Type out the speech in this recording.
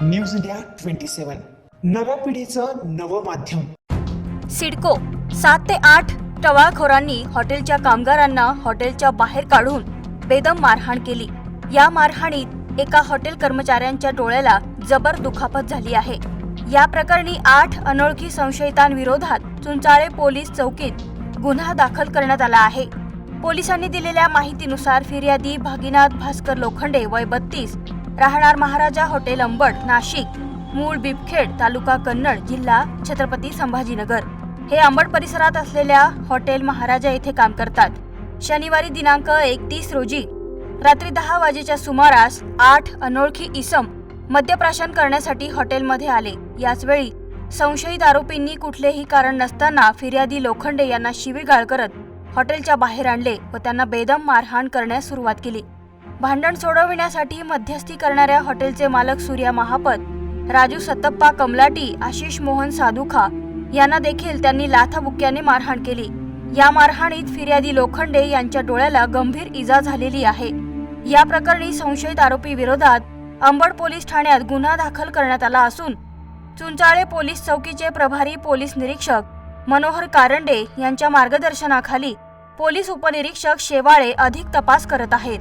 News India 27 नव्या पिढीचं नवं माध्यम। सिडको 7 ते 8 टवाळखोरांनी हॉटेलच्या कामगारांना हॉटेलच्या बाहेर काढून बेदम मारहाण केली। या मारहाणीत एका हॉटेल कर्मचाऱ्यांच्या डोळ्याला जबर दुखापत झाली आहे। या प्रकरणी 8 अनोळखी संशयितांविरोधात चुंचाळे पोलीस चौकीत गुन्हा दाखल करण्यात आला आहे। पोलिसांनी दिलेल्या माहितीनुसार फिर्यादी भागीनाथ भास्कर लोखंडे वय 32 राहणार महाराजा हॉटेल अंबड नाशिक मूळ बिबखेड तालुका कन्नड जिल्हा छत्रपती संभाजीनगर हे अंबड परिसरात असलेल्या हॉटेल महाराजा येथे काम करतात। शनिवारी दिनांक 31 रोजी रात्री 10 वाजेच्या सुमारास 8 अनोळखी इसम मद्यप्राशन करण्यासाठी हॉटेलमध्ये आले। याच वेळी संशयित आरोपींनी कुठलेही कारण नसताना फिर्यादी लोखंडे यांना शिवीगाळ करत हॉटेलच्या बाहेर आणले व त्यांना बेदम मारहाण करण्यास सुरुवात केली। भांडण सोडविण्यासाठी मध्यस्थी करणाऱ्या हॉटेलचे मालक सूर्या महापत, राजू सत्तप्पा कमलाटी, आशिष मोहन साधुखा यांना देखील त्यांनी लाथाबुक्क्याने मारहाण केली। या मारहाणीत फिर्यादी लोखंडे यांच्या डोळ्याला गंभीर इजा झालेली आहे। या प्रकरणी संशयित आरोपी विरोधात अंबड पोलीस ठाण्यात गुन्हा दाखल करण्यात आला असून चुंचाळे पोलीस चौकीचे प्रभारी पोलीस निरीक्षक मनोहर कारंडे यांच्या मार्गदर्शनाखाली पोलीस उपनिरीक्षक शेवाळे अधिक तपास करत आहेत।